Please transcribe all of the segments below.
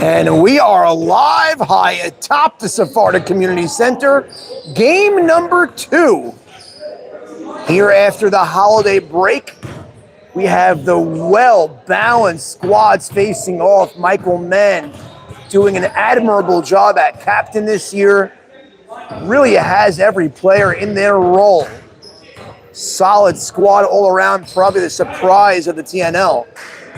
And we are live high atop the Sephardic Community Center. Game number 2. Here after the holiday break, we have the well-balanced squads facing off. Michael Mann doing an admirable job at captain this year. Really has every player in their role. Solid squad all around, probably the surprise of the TNL.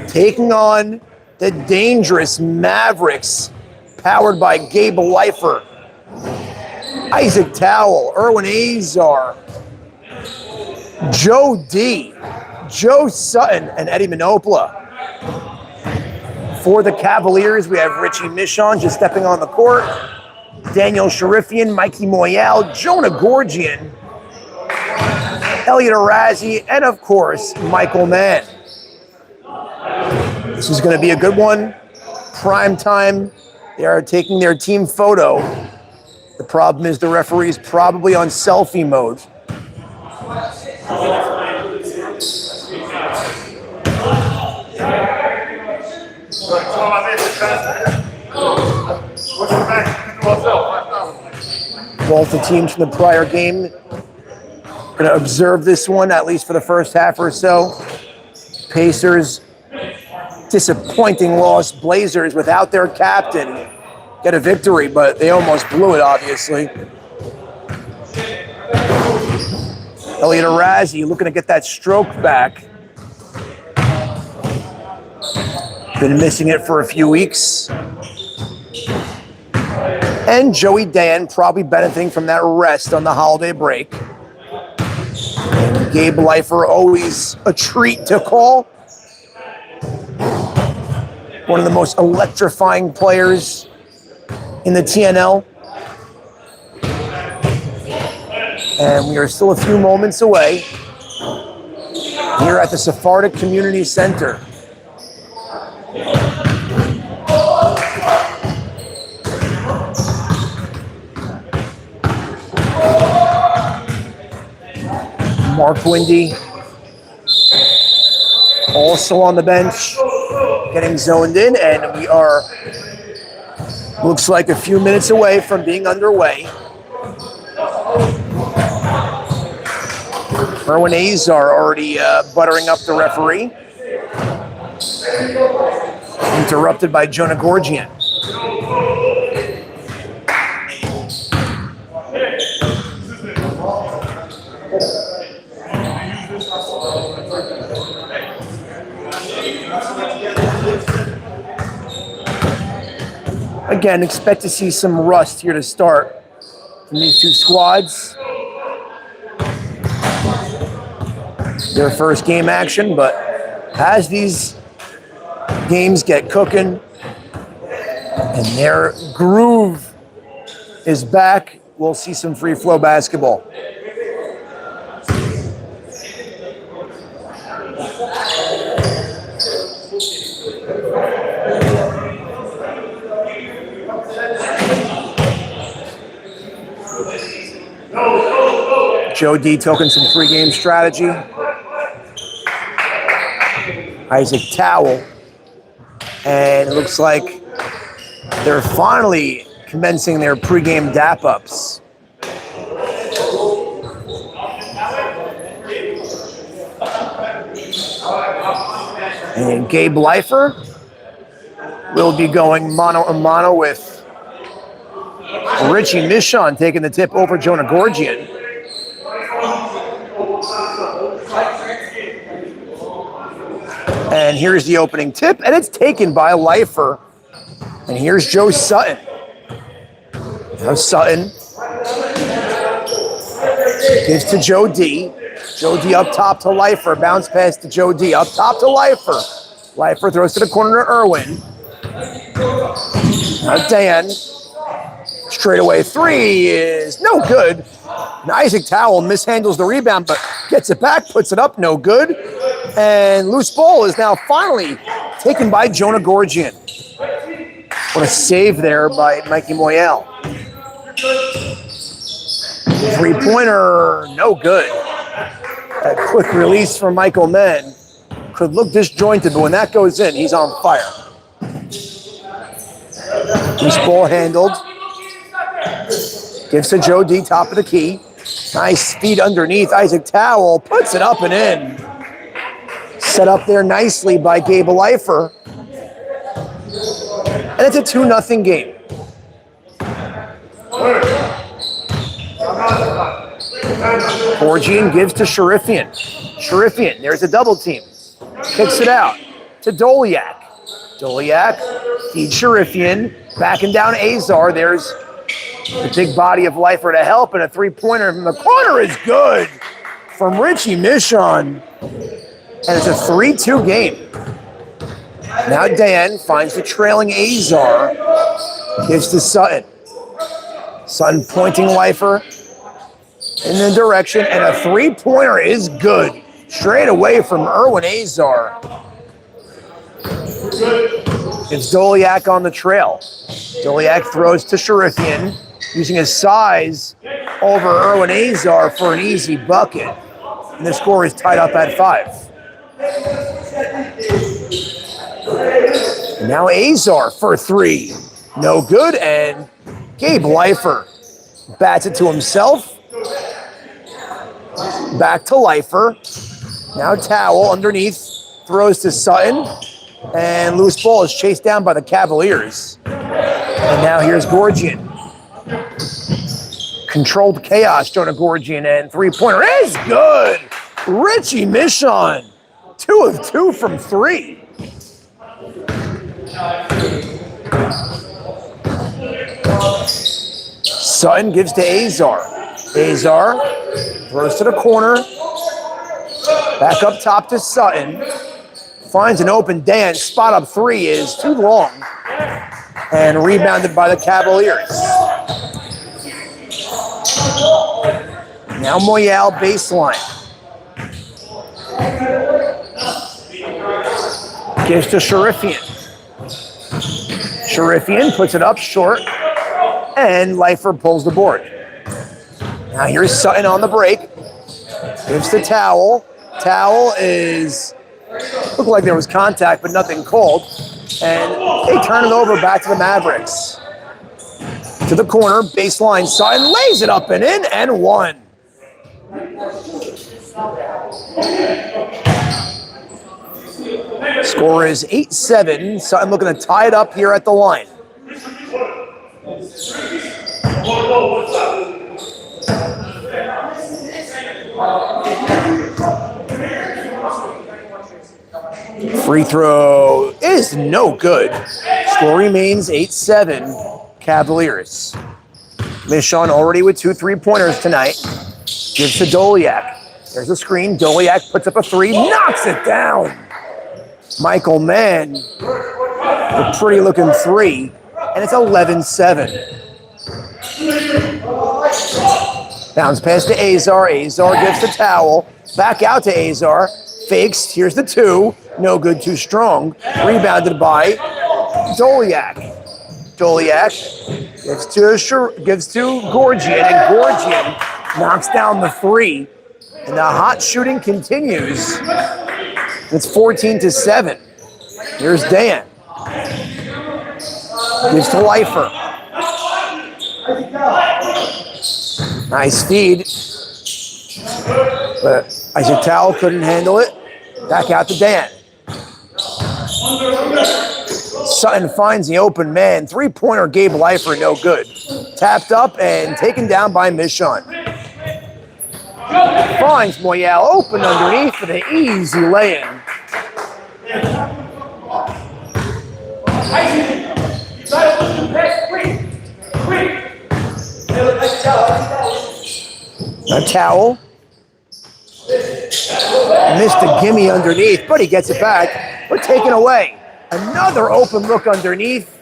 Taking on the dangerous Mavericks, powered by Gabe Leifer, Isaac Towell, Erwin Azar, Joe D, Joe Sutton, and Eddie Manopla. For the Cavaliers, we have Richie Michon just stepping on the court, Daniel Sharifian, Mikey Moyal, Jonah Gorgian, Elliot Arazi, and of course, Michael Mann. This is going to be a good one. Prime time. They are taking their team photo. The problem is the referee's probably on selfie mode. Both the teams from the prior game going to observe this one, at least for the first half or so. Pacers, disappointing loss. Blazers, without their captain, get a victory, but they almost blew it, obviously. Elliot Arazi looking to get that stroke back. Been missing it for a few weeks. And Joey Dan probably benefiting from that rest on the holiday break. And Gabe Leifer, always a treat to call. One of the most electrifying players in the TNL. And we are still a few moments away here at the Sephardic Community Center. Mark Windy also on the bench, getting zoned in, and we are, looks like a few minutes away from being underway. Erwin Azar already buttering up the referee. Interrupted by Jonah Gorgian. Again, expect to see some rust here to start from these two squads. Their first game action, but as these games get cooking and their groove is back, we'll see some free flow basketball. Joe D token some pregame strategy. Isaac Towell. And it looks like they're finally commencing their pregame dap-ups. And Gabe Leifer will be going mano-a-mano with Richie Michon taking the tip over Jonah Gorgian. And here's the opening tip, and it's taken by Leifer. And here's Joe Sutton. Now Sutton gives to Joe D. Joe D up top to Leifer. Bounce pass to Joe D. Up top to Leifer. Leifer throws to the corner to Erwin. Now Dan. Straightaway three is no good. And Isaac Towell mishandles the rebound, but gets it back, puts it up, no good. And loose ball is now finally taken by Jonah Gorgian. What a save there by Mikey Moyal. Three-pointer, no good. That quick release from Michael Mann could look disjointed, but when that goes in, he's on fire. Loose ball handled. Gives to Joe D, top of the key. Nice speed underneath. Isaac Towell puts it up and in. Set up there nicely by Gabe Leifer. And it's a 2-0 game. Gorgian gives to Sharifian. Sharifian, there's a double team. Kicks it out to Doliak. Doliak feeds Sharifian. Backing down Azar. There's the big body of Leifer to help, and a three-pointer from the corner is good from Richie Michon. And it's a 3-2 game. Now Dan finds the trailing Azar. Gives to Sutton. Sutton pointing Leifer in the direction, and a three-pointer is good. Straight away from Erwin Azar. It's Doliak on the trail. Doliak throws to Sharifian, using his size over Erwin Azar for an easy bucket. And the score is tied up at 5. And now Azar for 3. No good, and Gabe Leifer bats it to himself. Back to Leifer. Now Towell underneath, throws to Sutton, and loose ball is chased down by the Cavaliers. And now here's Gorgian. Controlled chaos, Jonah Gorgian, and three-pointer is good. Richie Michon, 2 of 2 from 3. Sutton gives to Azar. Azar throws to the corner. Back up top to Sutton. Finds an open dance. Spot up 3 is too long. And rebounded by the Cavaliers. Now Moyal baseline. Gives to Sharifian. Sharifian puts it up short. And Leifer pulls the board. Now here's Sutton on the break. Gives to Towell. Towell is, looked like there was contact, but nothing called. And they turn it over back to the Mavericks. To the corner, baseline, Sutton lays it up and in, and 1. Score is 8-7. Sutton looking to tie it up here at the line. Free throw is no good. Score remains 8-7 Cavaliers. Michon already with 2 3-pointers tonight. Gives to Doliak. There's a screen. Doliak puts up a 3, knocks it down. Michael Mann, a pretty looking 3, and it's 11-7. Bounce pass to Azar. Azar gives to Towell. Back out to Azar. Fakes. Here's the 2. No good, too strong. Rebounded by Doliak. Doliak gives to Gorgian, and Gorgian knocks down the 3. And the hot shooting continues. It's 14-7. Here's Dan. Gives to Leifer. Nice feed. But Isaac Towell couldn't handle it. Back out to Dan. Sutton finds the open man. 3-pointer Gabe Leifer, no good. Tapped up and taken down by Michon. Finds Moyal open underneath for the easy lay-in. Now Towell. Missed a gimme underneath, but he gets it back. We're taken away. Another open look underneath.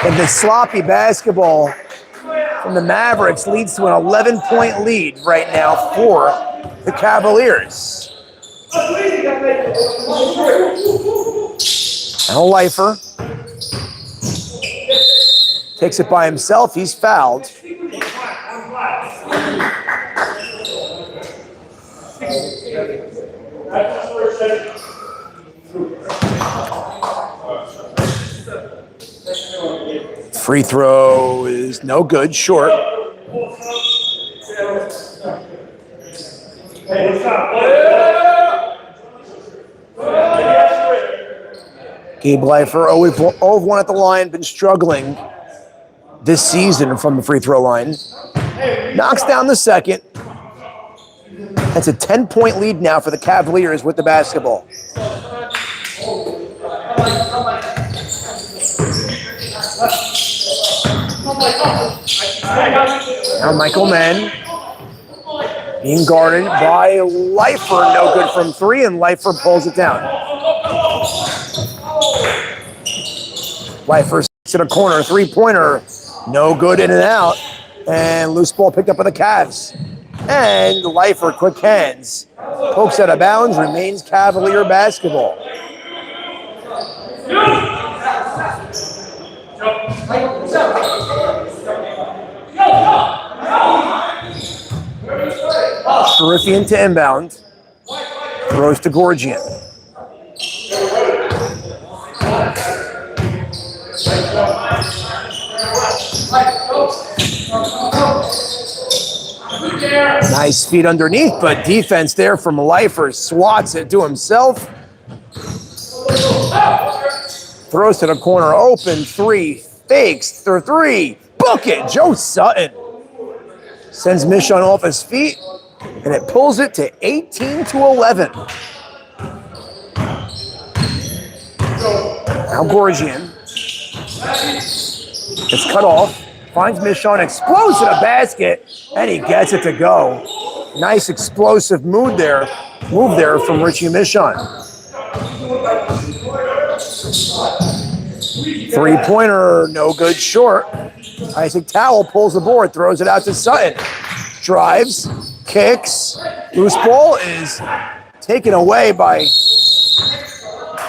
And the sloppy basketball from the Mavericks leads to an 11-point lead right now for the Cavaliers. Now Leifer takes it by himself. He's fouled. Free throw is no good, short. Gabe Leifer, 0-1 at the line, been struggling this season from the free throw line. Knocks down the second. That's a 10-point lead now for the Cavaliers with the basketball. Now Michael Mann being guarded by Leifer. No good from three, and Leifer pulls it down. Leifer sits in a corner, three-pointer. No good, in and out. And loose ball picked up by the Cavs. And Leifer, quick hands. Pokes out of bounds, remains Cavalier basketball. Sarifian to inbound. Throws to Gorgian. Nice feet underneath, but defense there from Leifer. Swats it to himself. Throws to the corner, open three, fakes for three. Book it, Joe Sutton. Sends Michon off his feet, and it pulls it to 18-11. Now Gorgian. It's cut off. Finds Michon, explodes to the basket, and he gets it to go. Nice explosive move there from Richie Michon. Three-pointer, no good, short. Isaac Towell pulls the board, throws it out to Sutton. Drives, kicks. Loose ball is taken away by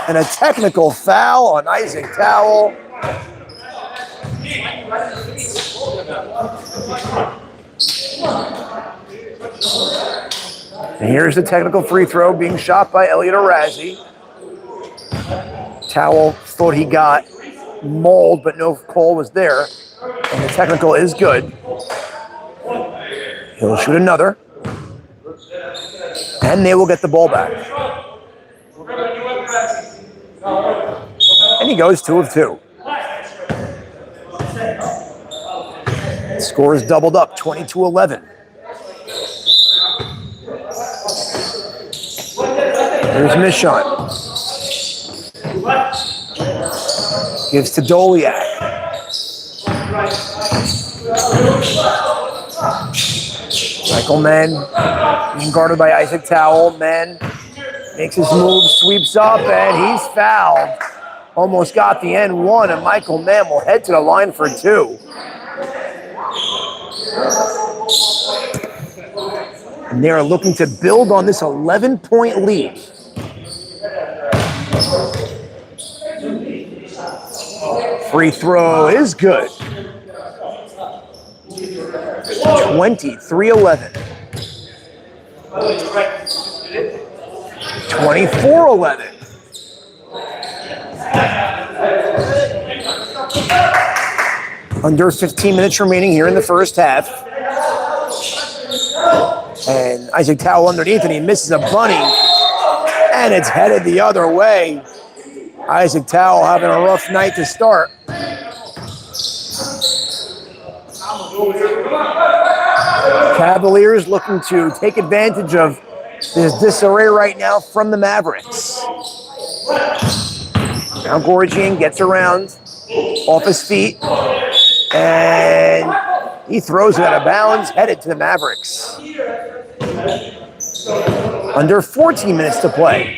a technical foul on Isaac Towell. And here's the technical free throw being shot by Elliot Arazi. Towell thought he got mauled, but no call was there. And the technical is good. He'll shoot another. And they will get the ball back. And he goes 2 of 2. Score is doubled up, 22-11. Here's Michon. Gives to Doliak. Michael Mann being guarded by Isaac Towell. Mann makes his move, sweeps up, and he's fouled. Almost got the end one, and Michael Mann will head to the line for 2. And they are looking to build on this 11-point lead. Free throw is good. 23-11. 24-11. Under 15 minutes remaining here in the first half. And Isaac Towell underneath, and he misses a bunny. And it's headed the other way. Isaac Towell having a rough night to start. Cavaliers looking to take advantage of this disarray right now from the Mavericks. Now Gorgian gets around off his feet, and he throws it out of bounds, headed to the Mavericks. Under 14 minutes to play.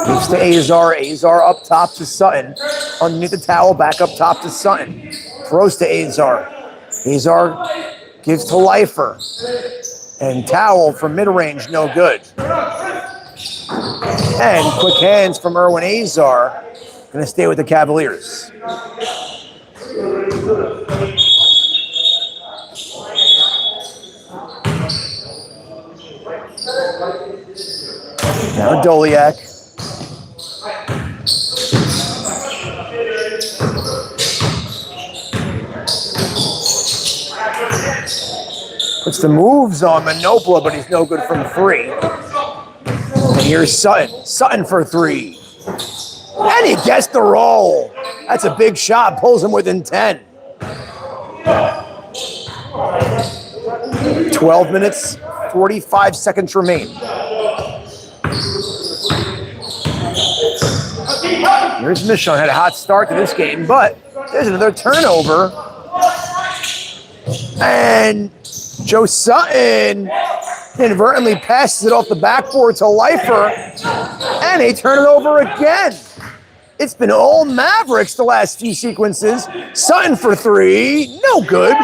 Gives to Azar. Azar up top to Sutton. Underneath the towel, back up top to Sutton. Throws to Azar. Azar gives to Leifer. And Towell from mid-range, no good. And quick hands from Erwin Azar. Going to stay with the Cavaliers. Now Doliak. Puts the moves on Manopla, but he's no good from three. And here's Sutton. Sutton for three. And he gets the roll. That's a big shot. Pulls him within 10. 12 minutes, 45 seconds remain. Here's Michon. Had a hot start to this game, but there's another turnover. And Joe Sutton inadvertently passes it off the backboard to Leifer, and they turn it over again. It's been all Mavericks the last few sequences. Sutton for three, no good.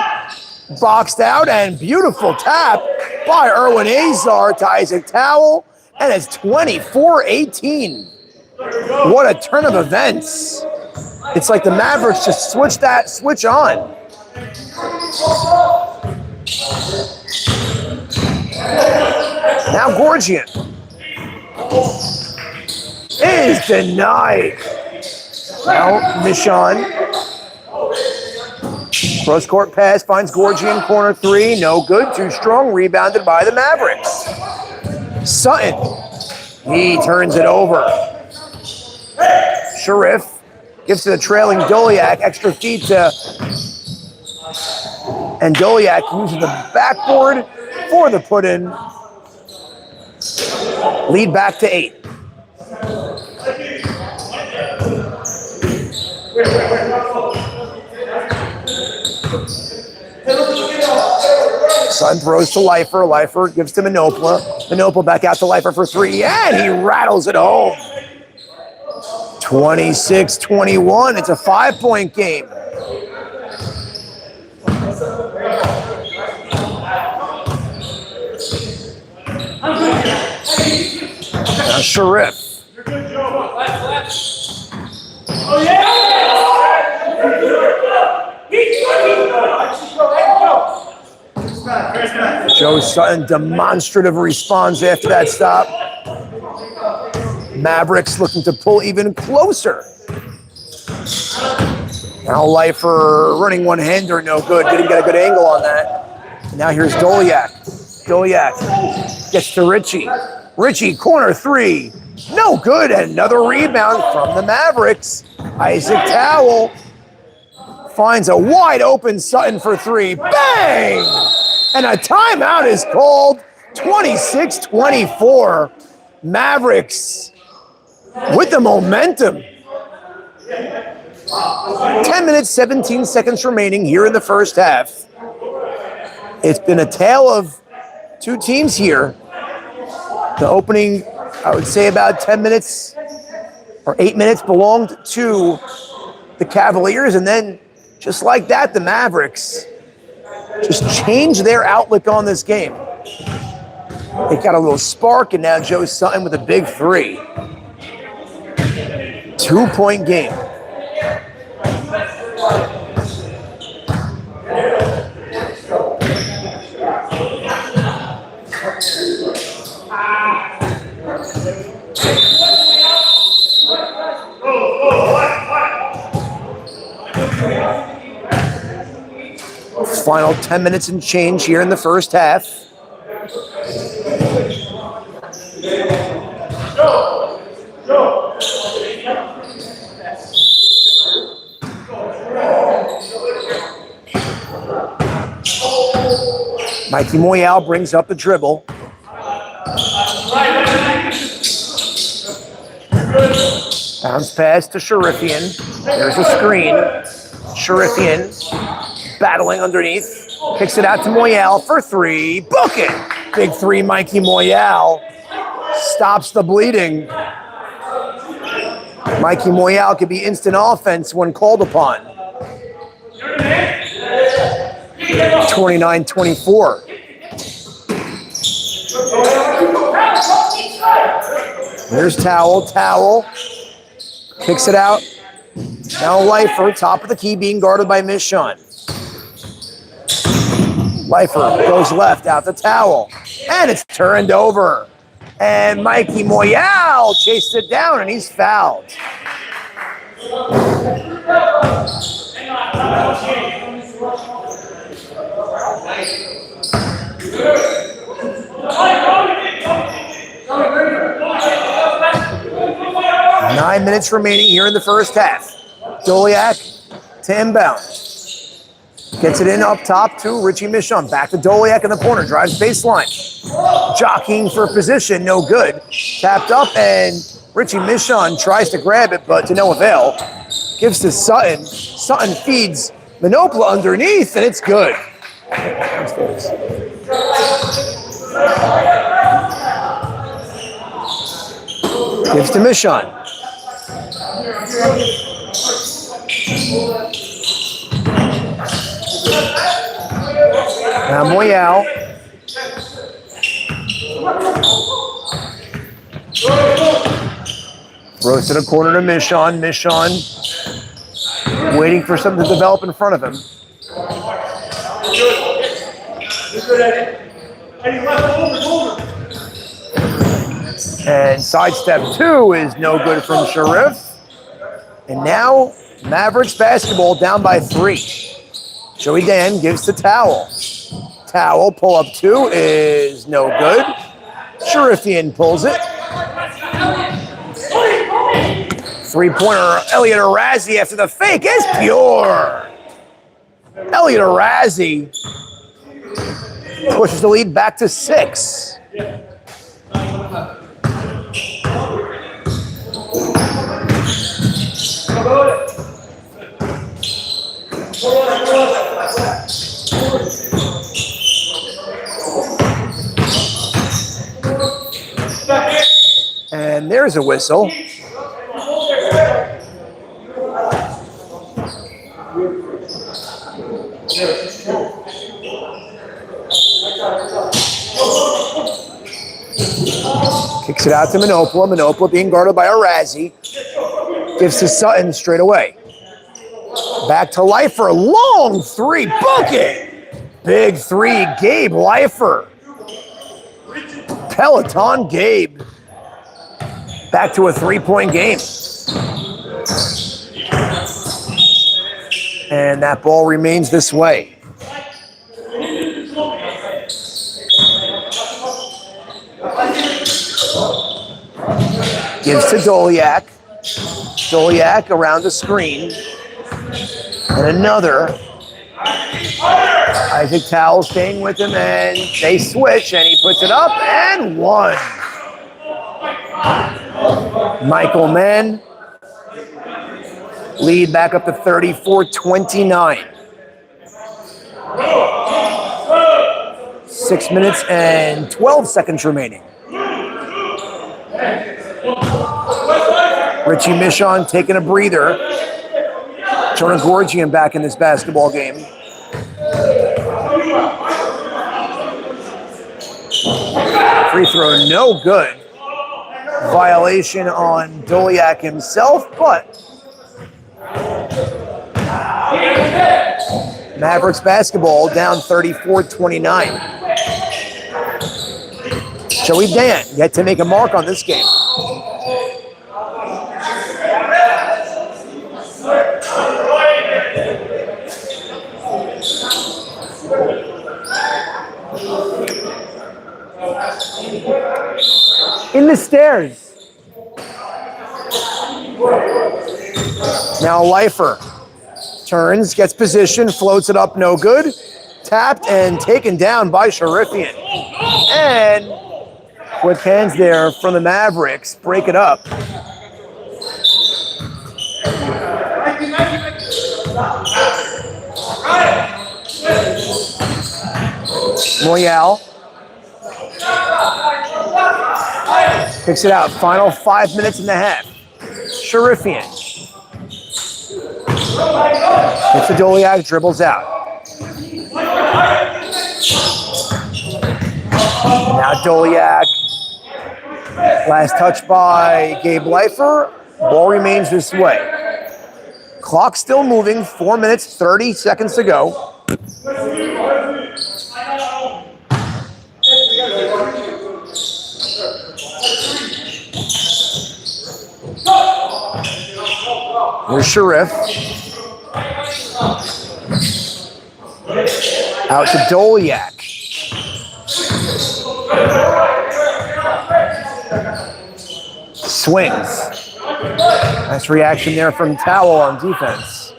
Boxed out, and beautiful tap by Erwin Azar to Isaac Towell, and it's 24-18. What a turn of events. It's like the Mavericks just switch on. Now Gorgian is denied. Now Michon. Cross court pass finds Gorgian, corner three, no good, too strong, rebounded by the Mavericks. Sutton, he turns it over. Sharif gives to the trailing Doliak, extra feet to, and Doliak uses the backboard for the put-in. Lead back to 8. Sutton throws to Leifer. Leifer gives to Manopla. Manopla back out to Leifer for three, and he rattles it home. 26-21. It's a 5-point game. Now Sharif. Oh, yeah! Joe Sutton demonstrative response after that stop. Mavericks looking to pull even closer. Now Leifer running one-hander, no good. Didn't get a good angle on that. And now here's Doliak. Doliak gets to Richie. Richie, corner three. No good. And another rebound from the Mavericks. Isaac Towell finds a wide open Sutton for three. Bang! And a timeout is called. 26-24. Mavericks with the momentum. 10 minutes, 17 seconds remaining here in the first half. It's been a tale of two teams here. The opening, I would say about 10 minutes or 8 minutes belonged to the Cavaliers. And then just like that, the Mavericks just changed their outlook on this game. They got a little spark, and now Joe Sutton with a big three. 2-point game. Final 10 minutes and change here in the first half. Mikey Moyal brings up the dribble. Bounce pass to Sharifian. There's a screen. Sharifian battling underneath. Kicks it out to Moyal for three. Book it! Big three, Mikey Moyal. Stops the bleeding. Mikey Moyal could be instant offense when called upon. 29-24. There's Towell. Towell kicks it out. Now Leifer, top of the key, being guarded by Michon. Leifer goes left out to Towell. And it's turned over. And Mikey Moyal chased it down, and he's fouled. Nine minutes remaining here in the first half. Doliak to inbound. Gets it in up top to Richie Michon. Back to Doliak in the corner. Drives baseline. Jockeying for position. No good. Tapped up, and Richie Michon tries to grab it, but to no avail. Gives to Sutton. Sutton feeds Manopla underneath, and it's good. Gives to Michon. Now Moyal. Throws to the corner to Michon. Michon waiting for something to develop in front of him. And sidestep two is no good from Sharif. And now Mavericks basketball down by 3. Joey Dan gives to Towel. Towel pull up 2 is no good. Sharifian pulls it. 3-pointer Elliot Arazi after the fake is pure. Elliot Arazi pushes the lead back to 6. And there's a whistle. Kicks it out to Manopla. Manopla being guarded by Arazi. Gives to Sutton straight away. Back to Leifer. Long 3. Bucket. Big 3. Gabe Leifer. Peloton Gabe. Back to a 3-point game. And that ball remains this way. Gives to Doliak. Doliak around the screen. And another. Isaac Towell staying with him, and they switch, and he puts it up, and 1. Michael Mann. Lead back up to 34-29. 6 minutes and 12 seconds remaining. Richie Michon taking a breather. Jonah Gorgian back in this basketball game. Free throw no good. Violation on Doliak himself, but Mavericks basketball down 34-29. Joey Dan yet to make a mark on this game. In the stairs. Now Leifer turns, gets position, floats it up, no good. Tapped and taken down by Sharifian. And quick hands there from the Mavericks. Break it up. Moyal. Picks it out. Final 5 minutes and a half. Sharifian. Gets to Doliak, dribbles out. Now Doliak. Last touch by Gabe Leifer. Ball remains this way. Clock still moving. 4 minutes, 30 seconds to go. Here's Sharif. Out to Doliak. Swings. Nice reaction there from Towel on defense.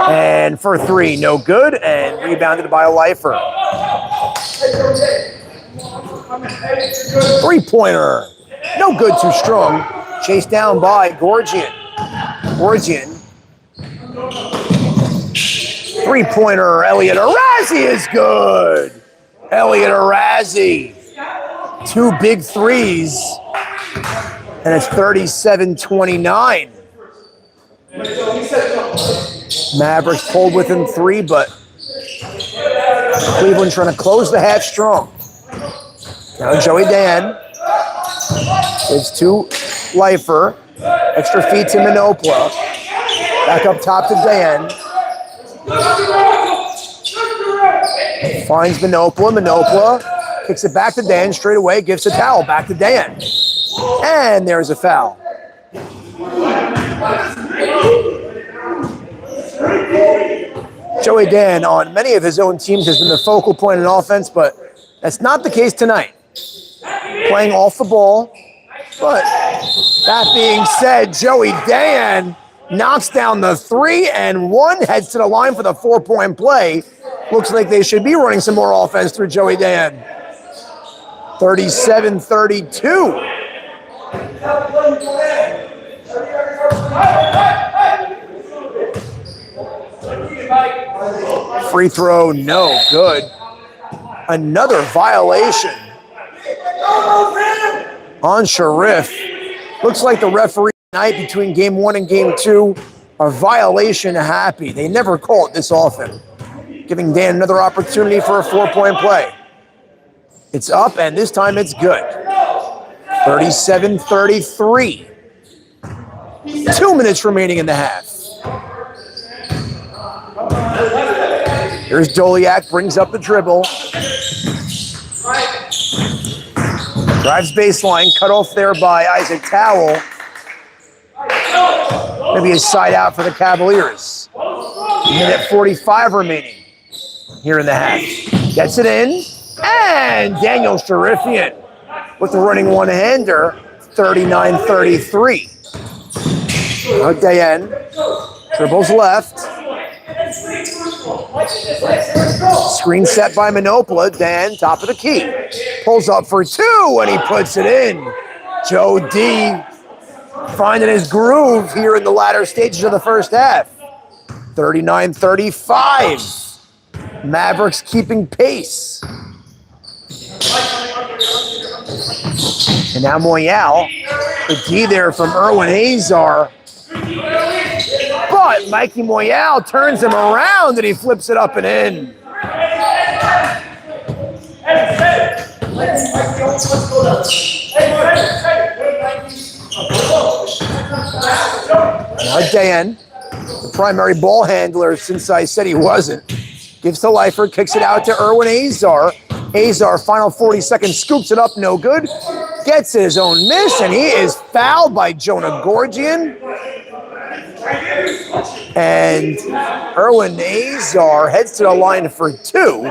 And for three, no good, and rebounded by a lifer. Three-pointer. No good, too strong. Chased down by Gorgian. Three-pointer, Elliot Arazi is good. Elliot Arazi. Two big threes. And it's 37-29. Mavericks pulled within three, but Cleveland trying to close the half strong. Now Joey Dan. It's to Lifer. Extra feet to Manopla. Back up top to Dan. Finds Manopla. Manopla kicks it back to Dan straight away. Gives the towel back to Dan. And there's a foul. Joey Dan on many of his own teams has been the focal point in offense, but that's not the case tonight. Playing off the ball. But that being said, Joey Dan knocks down the 3 and 1, heads to the line for the 4-point play. Looks like they should be running some more offense through Joey Dan. 37-32. Free throw, no good. Another violation on Sharif. Looks like the referee tonight between game 1 and game 2 are violation happy. They never call it this often. Giving Dan another opportunity for a 4-point play. It's up, and this time it's good. 37-33. 2 minutes remaining in the half. Here's Doliak, brings up the dribble. Drives baseline, cut off there by Isaac Towel. Maybe a side out for the Cavaliers. Minute 45 remaining here in the half. Gets it in, and Daniel Sharifian with the running one-hander, 39-33. Dayan dribbles left. Screen set by Manopla. Dan, top of the key. Pulls up for 2, and he puts it in. Joe D finding his groove here in the latter stages of the first half. 39-35. Mavericks keeping pace. And now Moyal. The D there from Erwin Azar. But Mikey Moyal turns him around and he flips it up and in. Now Dan, the primary ball handler since I said he wasn't, gives to Lifer, kicks it out to Erwin Azar. Azar, final 40 seconds, scoops it up, no good. Gets his own miss, and he is fouled by Jonah Gorgian. And Erwin Azar heads to the line for 2.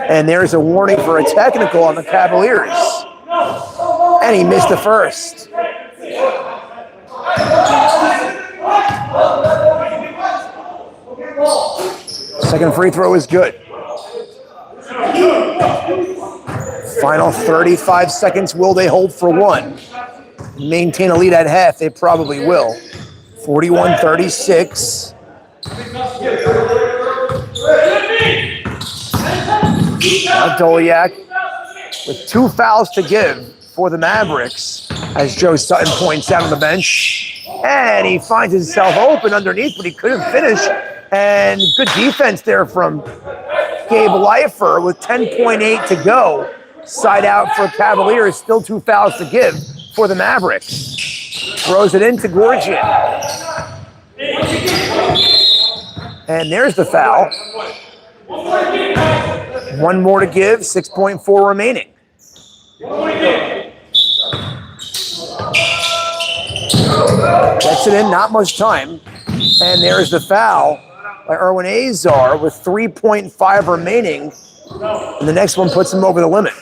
And there's a warning for a technical on the Cavaliers. And he missed the first. Second free throw is good. Final 35 seconds. Will they hold for 1? Maintain a lead at half. They probably will. 41-36. Now Doliak with 2 fouls to give for the Mavericks, as Joe Sutton points out on the bench. And he finds himself open underneath, but he couldn't finish. And good defense there from Gabe Lifer with 10.8 to go. Side out for Cavaliers, still 2 fouls to give for the Mavericks. Throws it into Gorgian. And there's the foul. One more to give, 6.4 remaining. Gets it in, not much time. And there's the foul by Erwin Azar with 3.5 remaining. And the next one puts him over the limit.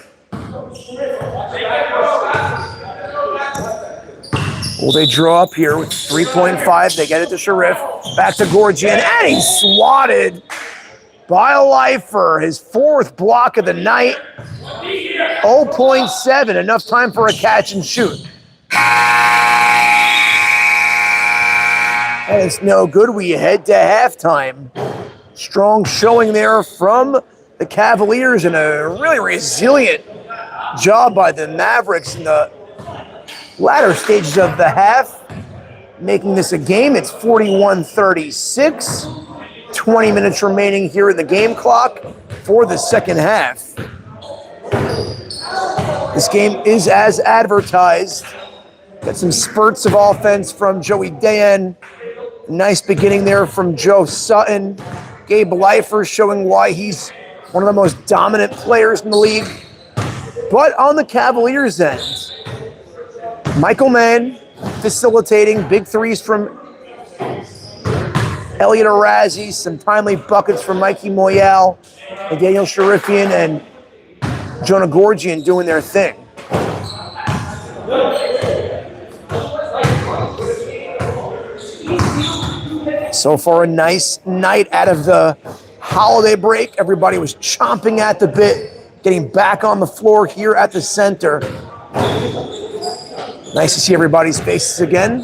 Well, they draw up here with 3.5. They get it to Sharif. Back to Gorgian. And he's swatted by a lifer. His fourth block of the night. 0.7. Enough time for a catch and shoot. And it's no good. We head to halftime. Strong showing there from the Cavaliers and a really resilient job by the Mavericks in the latter stages of the half, making this a game. It's 41-36. 20 minutes remaining here in the game clock for the second half. This game is as advertised. Got some spurts of offense from Joey Dayan. Nice beginning there from Joe Sutton. Gabe Leifer showing why he's one of the most dominant players in the league. But on the Cavaliers' end, Michael Mann facilitating big threes from Elliot Arazi, some timely buckets from Mikey Moyal, and Daniel Sharifian and Jonah Gorgian doing their thing. So far, a nice night out of the holiday break. Everybody was chomping at the bit, getting back on the floor here at the center. Nice to see everybody's faces again.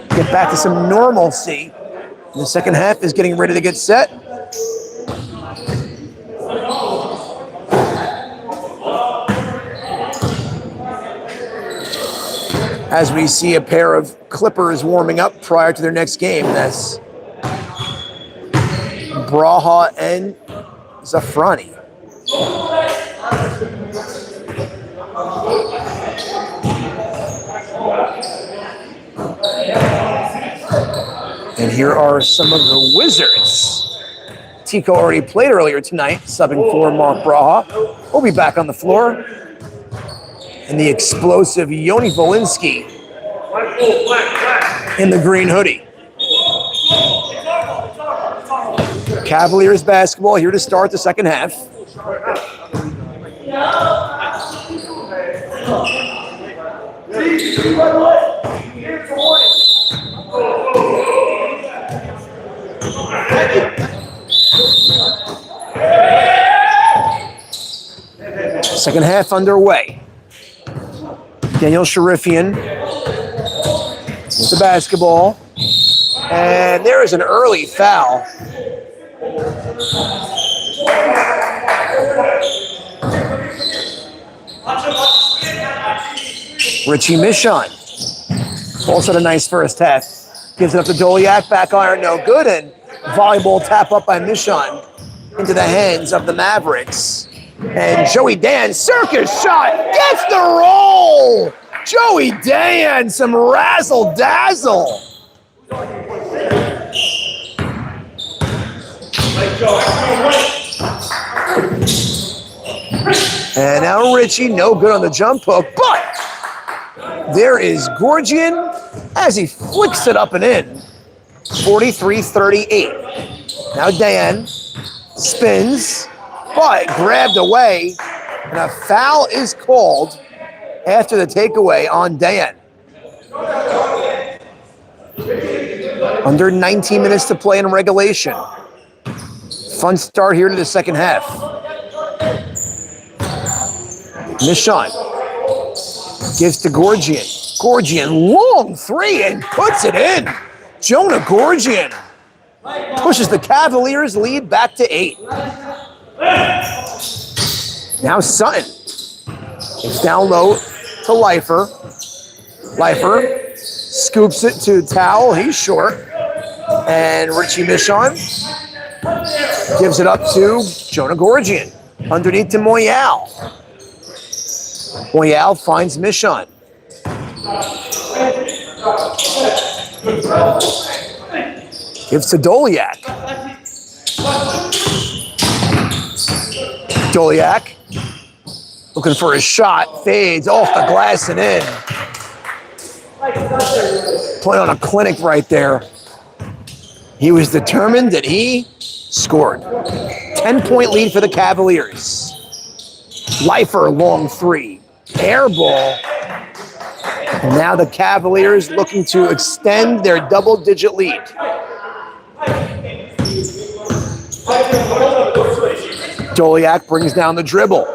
Get back to some normalcy. The second half is getting ready to get set. As we see a pair of Clippers warming up prior to their next game. That's Braha and Zafrani. And here are some of the Wizards. Tico already played earlier tonight, subbing for Mark Braha. We'll be back on the floor. And the explosive Yoni Volinsky in the green hoodie. Cavaliers basketball here to start the second half. Second half underway. Daniel Sharifian with the basketball. And there is an early foul. Richie Michon also had a nice first half. Gives it up to Doliak, back iron, no good, and volleyball tap up by Michon into the hands of the Mavericks. And Joey Dan, circus shot, gets the roll! Joey Dan, some razzle-dazzle. And now Richie, no good on the jump hook, but there is Gorgian as he flicks it up and in. 43-38. Now Dan spins, but grabbed away, and a foul is called after the takeaway on Dan. Under 19 minutes to play in regulation. Fun start here to the second half. Michon gives to Gorgian. Gorgian, long three, and puts it in. Jonah Gorgian pushes the Cavaliers' lead back to 8. Now Sutton. It's down low to Leifer. Leifer scoops it to Towel. He's short. And Richie Michon gives it up to Jonah Gorgian. Underneath to Moyal. Moyal finds Michon. Gives to Doliak. Doliak looking for a shot, fades off the glass and in. Playing on a clinic right there. He was determined and he scored. 10-point lead for the Cavaliers. Lifer, long three. Air ball. And now the Cavaliers looking to extend their double-digit lead. Doliak brings down the dribble.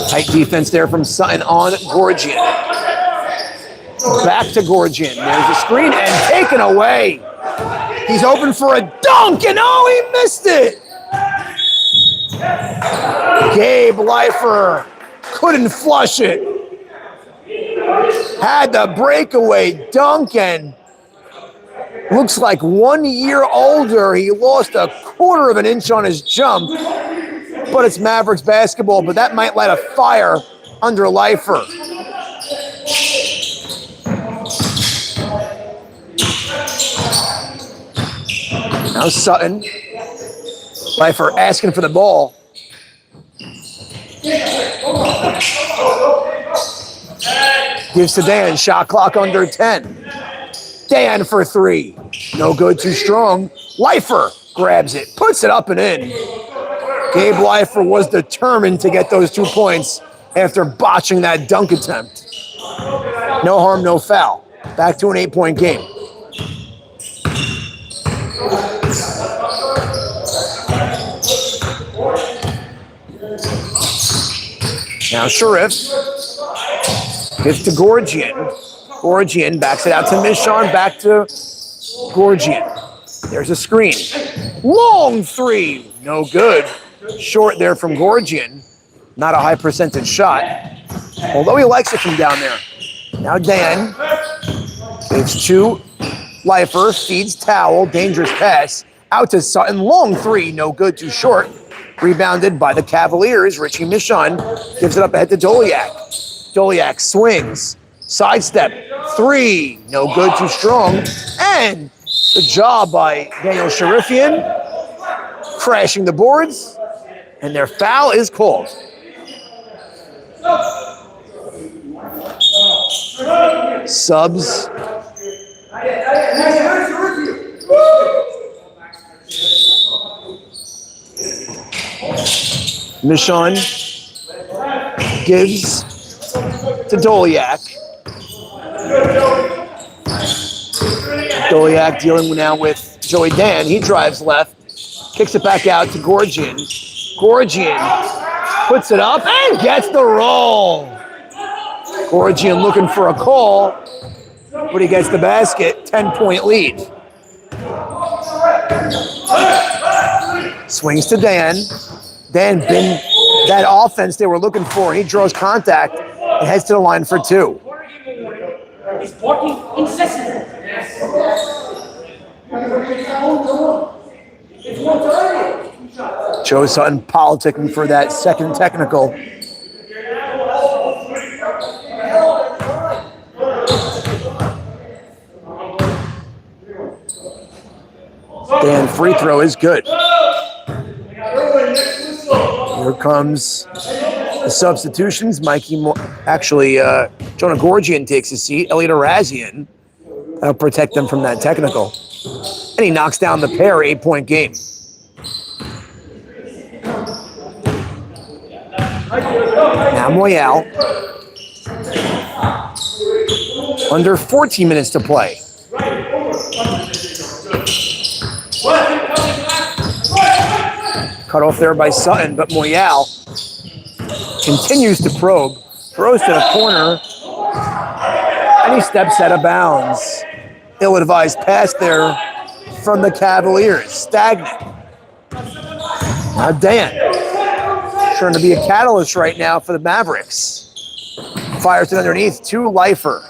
Tight defense there from Sutton on Gorgian. Back to Gorgian. There's a screen and taken away. He's open for a dunk and he missed it. Gabe Lifer couldn't flush it. Had the breakaway dunk and looks like 1 year older. He lost a quarter of an inch on his jump, but it's Mavericks basketball, but that might light a fire under Lifer. Now Sutton. Lifer asking for the ball. Gives to Dan. Shot clock under 10. Dan for three. No good, too strong. Lifer grabs it, puts it up and in. Gabe Lifer was determined to get those 2 points after botching that dunk attempt. No harm, no foul. Back to an 8-point game. Now Sharif gives to Gorgian. Gorgian backs it out to Michon, back to Gorgian. There's a screen. Long three, no good. Short there from Gorgian. Not a high percentage shot, although he likes it from down there. Now Dan gives to Lifer, feeds Towel, dangerous pass. Out to Sutton, long three, no good, too short. Rebounded by the Cavaliers. Richie Michon gives it up ahead to Doliak. Doliak swings, sidestep, three, no good, too strong. And the job by Daniel Sharifian, crashing the boards, and their foul is called. Subs. Michon gives to Doliak. Doliak dealing now with Joey Dan. He drives left, kicks it back out to Gorgian. Gorgian puts it up and gets the roll. Gorgian looking for a call, but he gets the basket. 10-point lead. Swings to Dan. Dan been that offense they were looking for. He draws contact and heads to the line for two. He's working incessantly. Joe Sutton politicking for that second technical. Dan free throw is good. Here comes the substitutions. Jonah Gorgian takes his seat. Elliot Arazian will protect them from that technical. And he knocks down the pair, 8-point game. Now Moyal. Under 14 minutes to play. Cut off there by Sutton, but Moyal continues to probe. Throws to the corner. And he steps out of bounds. Ill-advised pass there from the Cavaliers. Stagnant. Now Dan. Trying to be a catalyst right now for the Mavericks. Fires it underneath to Lifer.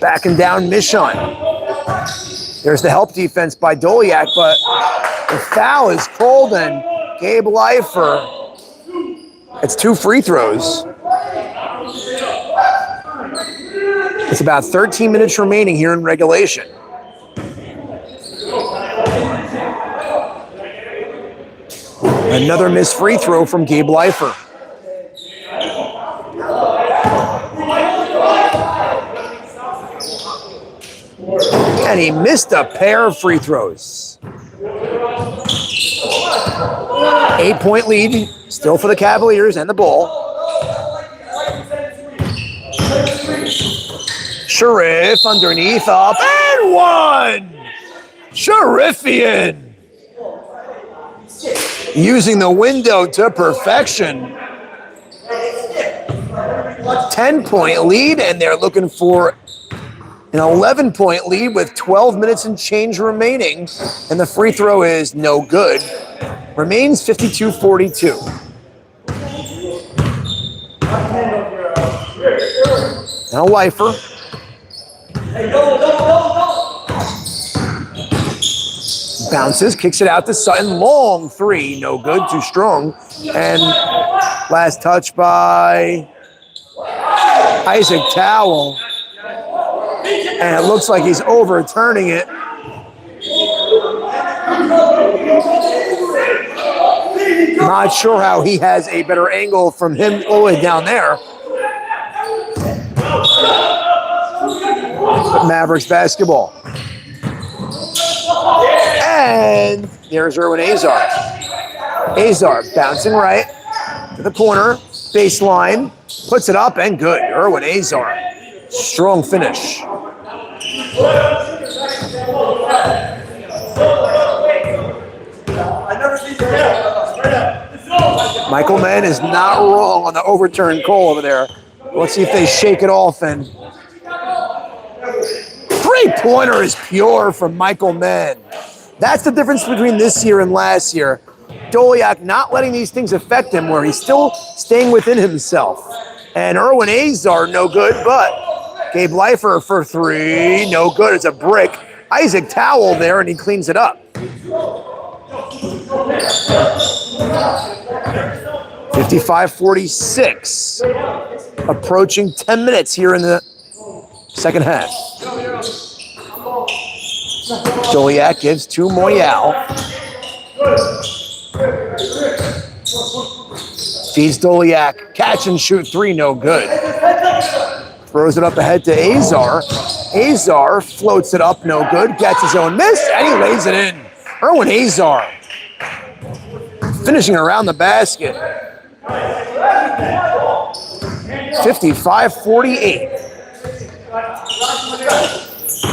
Backing down Michon. There's the help defense by Doliak, but the foul is called and Gabe Lifer. It's 2 free throws. It's about 13 minutes remaining here in regulation. Another missed free throw from Gabe Leifer. And he missed a pair of free throws. 8-point lead, still for the Cavaliers and the ball. Sharif underneath, up, and one! Sharifian! Using the window to perfection. 10-point lead, and they're looking for an 11-point lead with 12 minutes and change remaining, and the free throw is no good. Remains 52-42. Now Leifer. Bounces, kicks it out to Sutton. Long three, no good, too strong. And last touch by Isaac Towell. And it looks like he's overturning it. Not sure how he has a better angle from him all the way down there. Mavericks basketball. And there's Erwin Azar. Azar bouncing right to the corner, baseline, puts it up and good. Erwin Azar. Strong finish. Michael Mann is not wrong on the overturned call over there. Let's see if they shake it off. And three-pointer is pure from Michael Mann. That's the difference between this year and last year. Doliak not letting these things affect him, where he's still staying within himself. And Erwin Azar, no good, but Gabe Leifer for three, no good. It's a brick. Isaac Towell there, and he cleans it up. 55-46. Approaching 10 minutes here in the second half. Doliak gives to Moyal. Feeds Doliak. Catch and shoot three, no good. Throws it up ahead to Azar. Azar floats it up, no good. Gets his own miss, and he lays it in. Erwin Azar finishing around the basket. 55-48.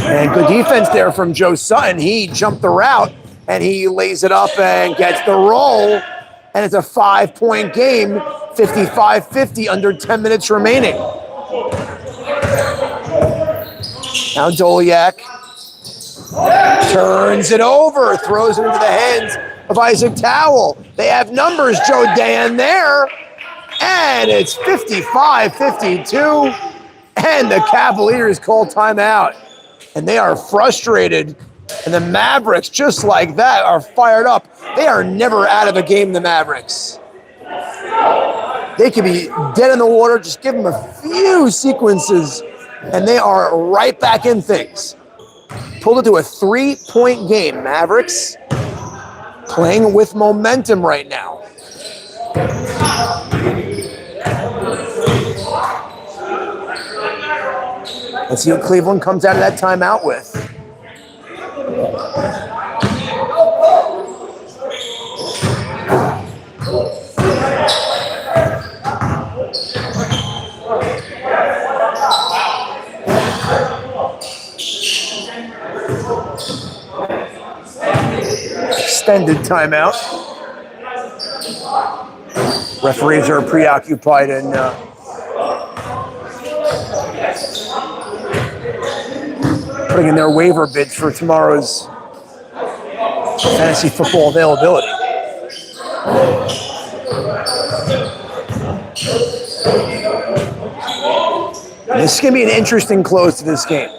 And good defense there from Joe Sutton. He jumped the route, and he lays it up and gets the roll. And it's a 5-point game, 55-50, under 10 minutes remaining. Now Doliak turns it over, throws it into the hands of Isaac Towell. They have numbers, Joe Dan there. And it's 55-52. And the Cavaliers call timeout. And they are frustrated. And the Mavericks, just like that, are fired up. They are never out of a game, the Mavericks. They could be dead in the water. Just give them a few sequences, and they are right back in things. Pulled it to a 3-point game. Mavericks playing with momentum right now. Let's see what Cleveland comes out of that timeout with. Extended timeout. Referees are preoccupied in putting in their waiver bids for tomorrow's fantasy football availability. And this is going to be an interesting close to this game.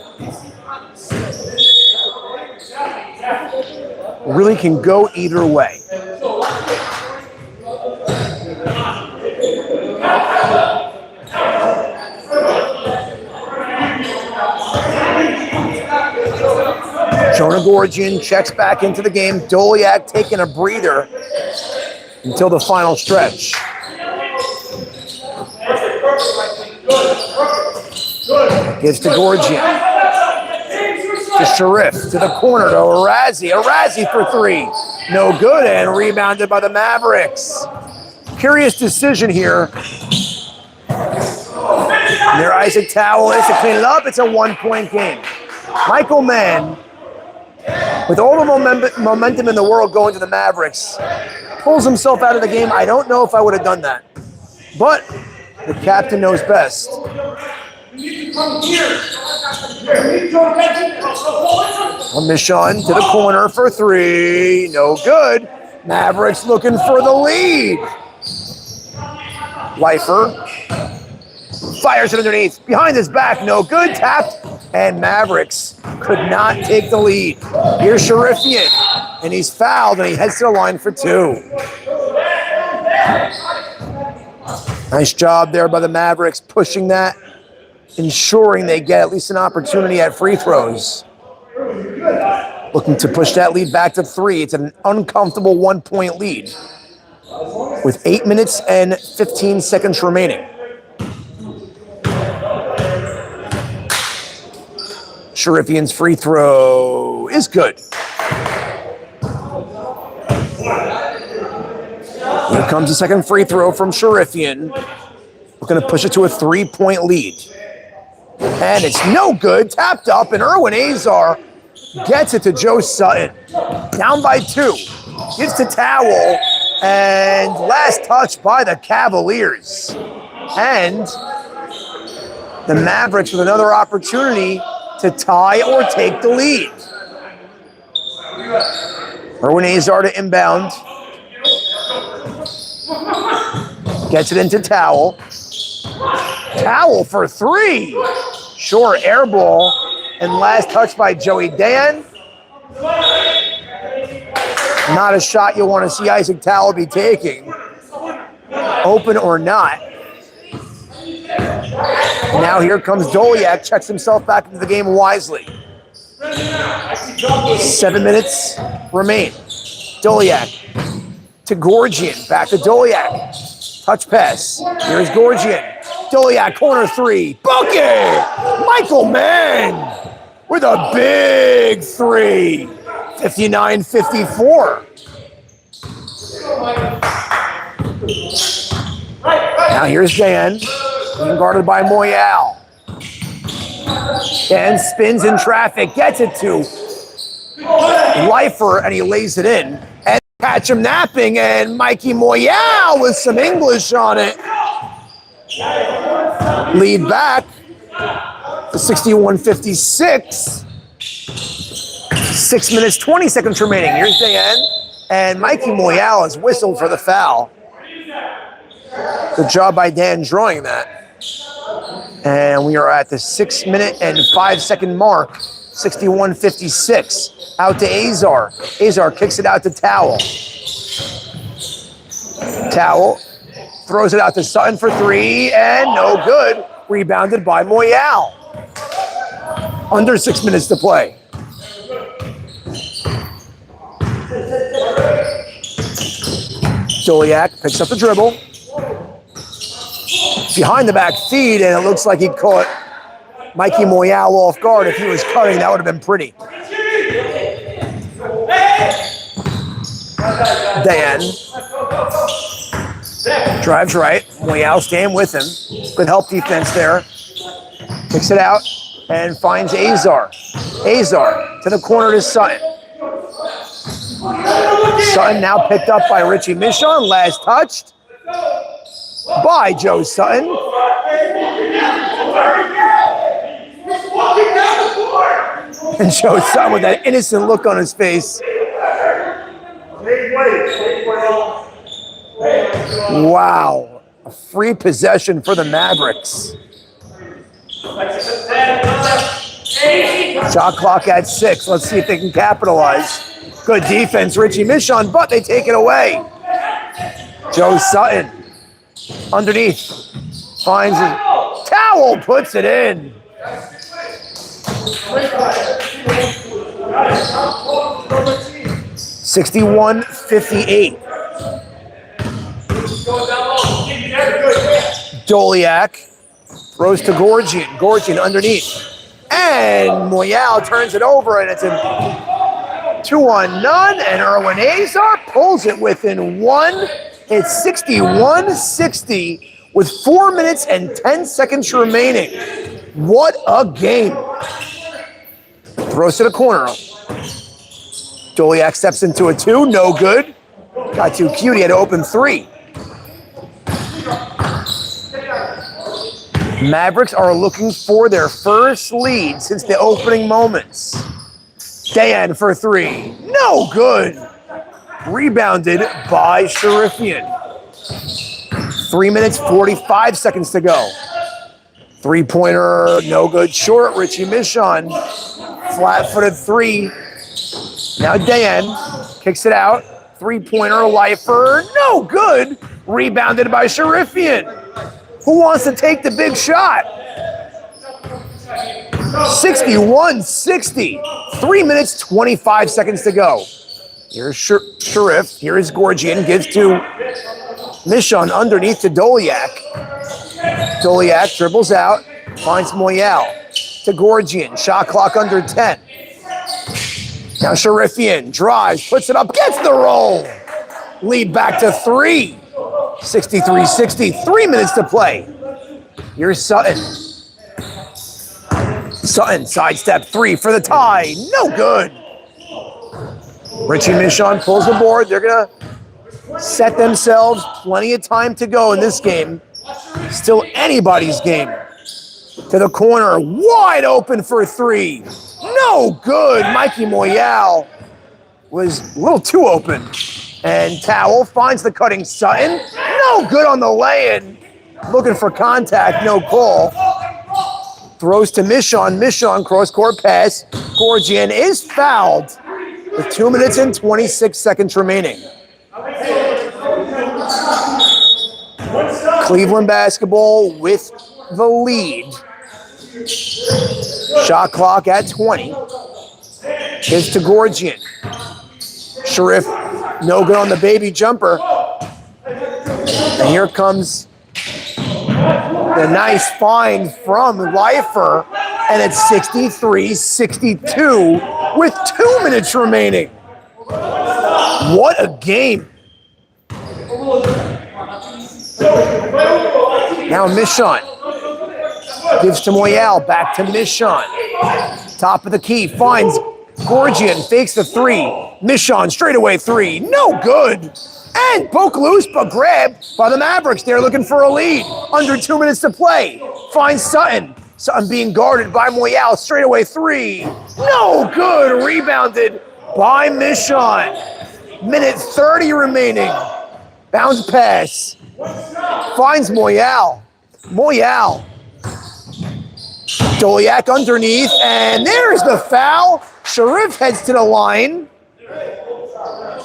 Really can go either way. Jonah Gorgian checks back into the game. Doliak taking a breather. until the final stretch. Gives to Gorgian. To Sharif, to the corner, to Arazi. Arazi for three. No good, and rebounded by the Mavericks. Curious decision here. Near Isaac Towell is to clean it up. It's a 1-point game. Michael Mann, with all the momentum in the world going to the Mavericks, pulls himself out of the game. I don't know if I would have done that. But the captain knows best. Michon to the corner for three. No good. Mavericks looking for the lead. Leifer fires it underneath. Behind his back. No good. Tapped. And Mavericks could not take the lead. Here's Sharifian. And he's fouled and he heads to the line for two. Nice job there by the Mavericks pushing that, ensuring they get at least an opportunity at free throws. Looking to push that lead back to three. It's an uncomfortable 1-point lead with 8 minutes and 15 seconds remaining. Sharifian's free throw is good. Here comes the second free throw from Sharifian. We're going to push it to a 3-point lead. And it's no good. Tapped up, and Erwin Azar gets it to Joe Sutton. Down by 2. Gives to Towell. And last touch by the Cavaliers. And the Mavericks with another opportunity to tie or take the lead. Erwin Azar to inbound. Gets it into Towell. Towell for three. Sure, air ball. And last touch by Joey Dan. Not a shot you'll want to see Isaac Towell be taking. Open or not. Now here comes Doliak. Checks himself back into the game wisely. 7 minutes remain. Doliak to Gorgian. Back to Doliak. Touch pass. Here's Gorgian. Doliak, corner three. Bucket! Michael Mann with a big three. 59-54. Now here's Dan, being guarded by Moyal. Dan spins in traffic, gets it to Leifer, and he lays it in. And catch him napping, and Mikey Moyal with some English on it. Lead back to 61-56. 6 minutes, 20 seconds remaining. Here's Dan, and Mikey Moyal has whistled for the foul. Good job by Dan drawing that. And we are at the 6 minute and 5 second mark. 61-56. Out to Azar. Azar kicks it out to Towell. Towell throws it out to Sutton for three, and no good. Rebounded by Moyal. Under 6 minutes to play. Doliak picks up the dribble. Behind the back feed, and it looks like he caught Mikey Moyal off guard. If he was cutting, that would have been pretty. Dan drives right. Moyal staying with him. Good help defense there. Kicks it out and finds Azar. Azar to the corner to Sutton. Sutton now picked up by Richie Michon. Last touched by Joe Sutton. And Joe Sutton with that innocent look on his face. Wow. A free possession for the Mavericks. Shot clock at 6. Let's see if they can capitalize. Good defense, Richie Michon, but they take it away. Joe Sutton underneath finds it. Towell puts it in. (61-58). Doliak throws to Gorgian. Gorgian underneath. And Moyal turns it over, and it's a 2-on-none, and Erwin Azar pulls it within one. It's 61-60 with 4 minutes and 10 seconds remaining. What a game. Throws to the corner. Doliak steps into a 2, no good. Got too cute, he had to open 3. Mavericks are looking for their first lead since the opening moments. Dayan for 3, no good. Rebounded by Sharifian. 3 minutes, 45 seconds to go. 3-pointer, no good, short. Richie Michon, flat-footed 3. Now Dayan kicks it out. 3-pointer, lifer, no good. Rebounded by Sharifian. Who wants to take the big shot? 61-60. 3 minutes, 25 seconds to go. Here's Sharif. Here is Gorgian. Gives to Michon underneath to Doliak. Doliak dribbles out. Finds Moyal. To Gorgian. Shot clock under 10. Now Sharifian drives. Puts it up. Gets the roll. Lead back to 3. 63-60. 3 minutes to play. Here's Sutton. Sutton, sidestep 3 for the tie. No good. Richie Michon pulls the board. They're going to set themselves. Plenty of time to go in this game. Still anybody's game. To the corner. Wide open for 3. No good. Mikey Moyal was a little too open. And Towel finds the cutting Sutton. No good on the lay-in. Looking for contact. No call. Throws to Michon. Michon, cross-court pass. Gorgian is fouled with 2 minutes and 26 seconds remaining. Cleveland basketball with the lead. Shot clock at 20. Gives to Gorgian. Sharif, no good on the baby jumper. And here comes the nice find from Lifer, and it's 63-62 with 2 minutes remaining. What a game. Now Michon gives to Moyal, back to Michon. Top of the key, finds Gorgian, fakes the 3. Michon, straightaway 3, no good. And poke loose, but grabbed by the Mavericks. They're looking for a lead. Under 2 minutes to play. Finds Sutton. Sutton being guarded by Moyal. Straightaway 3. No good. Rebounded by Michon. Minute 30 remaining. Bounce pass. Finds Moyal. Moyal. Doliak underneath. And there's the foul. Sharif heads to the line.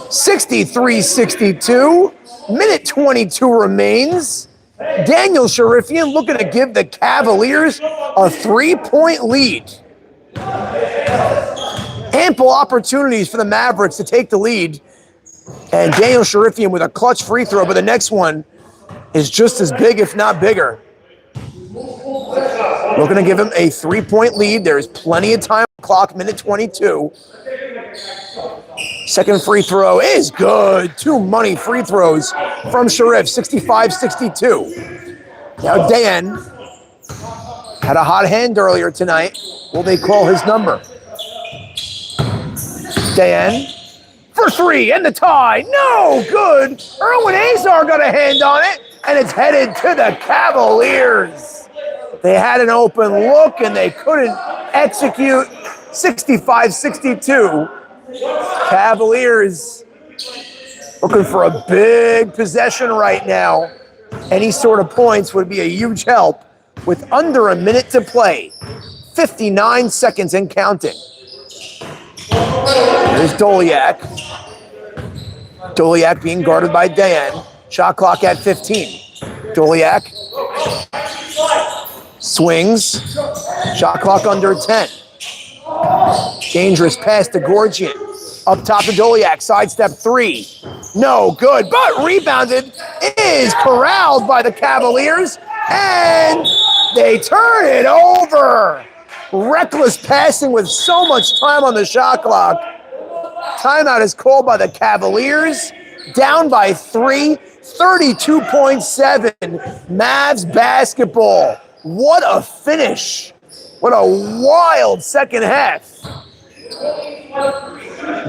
63-62, minute 22 remains. Daniel Sharifian looking to give the Cavaliers a 3-point lead. Ample opportunities for the Mavericks to take the lead. And Daniel Sharifian with a clutch free throw, but the next one is just as big, if not bigger. Looking to give him a 3-point lead. There's plenty of time on the clock, minute 22. Second free throw is good. 2 money free throws from Sharif, 65-62. Now Dan had a hot hand earlier tonight. Will they call his number? Dan for 3 and the tie. No good. Erwin Azar got a hand on it, and it's headed to the Cavaliers. They had an open look, and they couldn't execute. 65-62. Cavaliers looking for a big possession right now. Any sort of points would be a huge help with under a minute to play. 59 seconds and counting. Here's Doliak. Doliak being guarded by Dayan. Shot clock at 15. Doliak swings. Shot clock under 10. Dangerous pass to Gorgian. Up top to Doliak, sidestep 3. No good, but rebounded is corralled by the Cavaliers. And they turn it over. Reckless passing with so much time on the shot clock. Timeout is called by the Cavaliers. Down by 3, 32.7. Mavs basketball. What a finish. What a wild second half.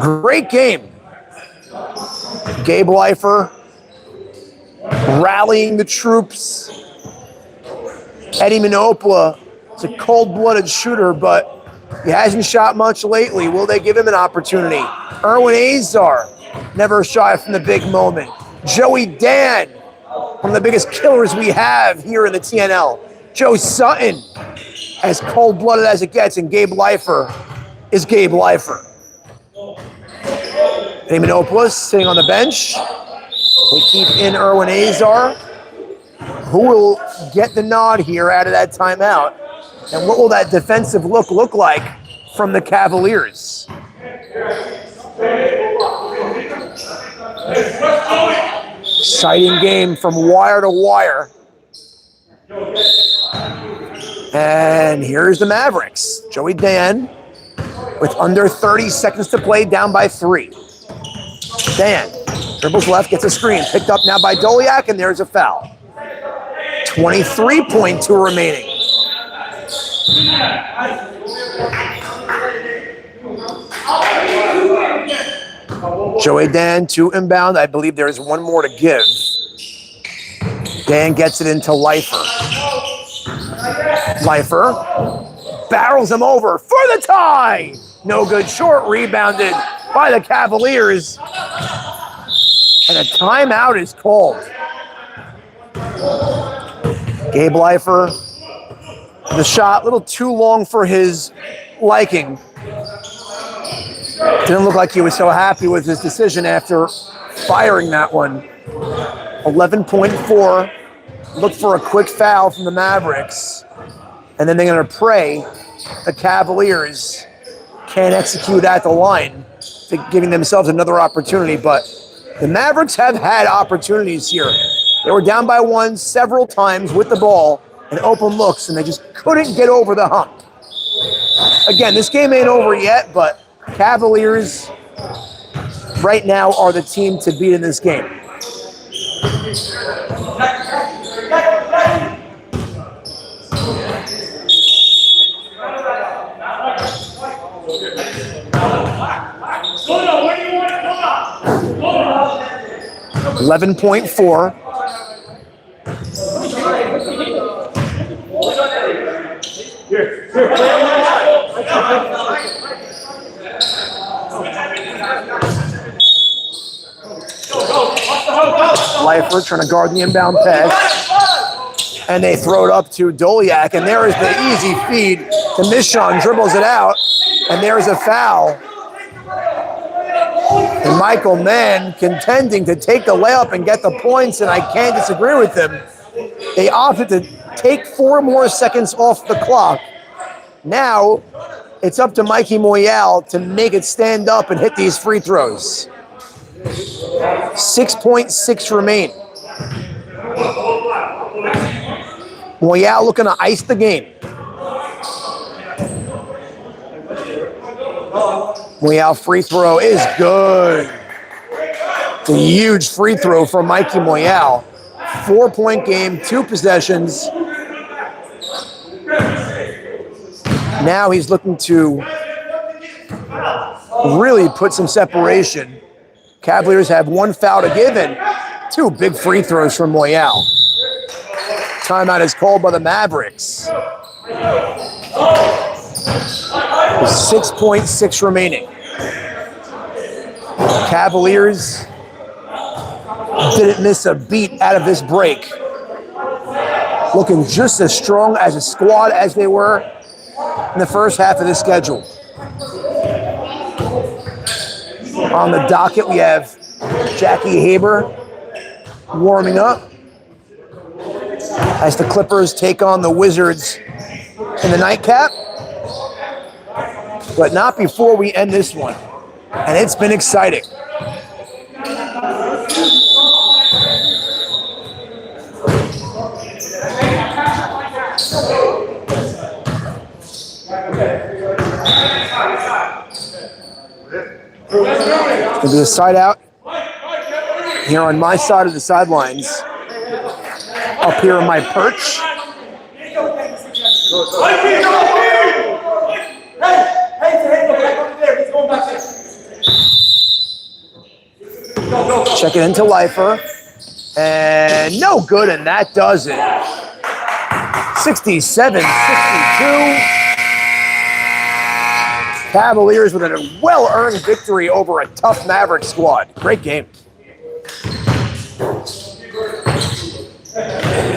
Great game. Gabe Leifer rallying the troops. Eddie Minopla is a cold-blooded shooter, but he hasn't shot much lately. Will they give him an opportunity? Erwin Azar, never shy from the big moment. Joey Dan, one of the biggest killers we have here in the TNL. Joe Sutton, as cold-blooded as it gets, and Gabe Leifer is Gabe Leifer. Eddie Minopoulos sitting on the bench. They keep in Erwin Azar. Who will get the nod here out of that timeout? And what will that defensive look like from the Cavaliers? Exciting game from wire to wire. And here's the Mavericks. Joey Dan with under 30 seconds to play, down by 3. Dan dribbles left, gets a screen. Picked up now by Doliak, and there's a foul. 23.2 remaining. Joey Dan to inbound. I believe there is one more to give. Dan gets it into Leifer. Leifer barrels him over for the tie. No good. Short, rebounded by the Cavaliers. And a timeout is called. Gabe Leifer, the shot a little too long for his liking. Didn't look like he was so happy with his decision after firing that one. 11.4. Look for a quick foul from the Mavericks. And then they're going to pray the Cavaliers can't execute at the line, giving themselves another opportunity. But the Mavericks have had opportunities here. They were down by 1 several times with the ball and open looks, and they just couldn't get over the hump. Again, this game ain't over yet, but Cavaliers right now are the team to beat in this game. Where do you want to go? 11.4. Leifer trying to guard the inbound pass. And they throw it up to Doliak. And there is the easy feed to Michon. Dribbles it out. And there's a foul. And Michael Mann contending to take the layup and get the points. And I can't disagree with him. They opted to take 4 more seconds off the clock. Now it's up to Mikey Moyal to make it stand up and hit these free throws. 6.6 remain. Moyal looking to ice the game. Moyal free throw is good. It's a huge free throw from Mikey Moyal. 4-point game, 2 possessions. Now he's looking to really put some separation. Cavaliers have 1 foul to give and 2 big free throws from Moyal. Timeout is called by the Mavericks. 6.6 remaining. Cavaliers didn't miss a beat out of this break. Looking just as strong as a squad as they were in the first half of the schedule. On the docket, we have Jackie Haber warming up as the Clippers take on the Wizards in the nightcap. But not before we end this one. And it's been exciting. Gonna be a side out here on my side of the sidelines. Up here on my perch. Check it into Lifer. And no good, and that does it. 67-62. Cavaliers with a well-earned victory over a tough Mavericks squad. Great game.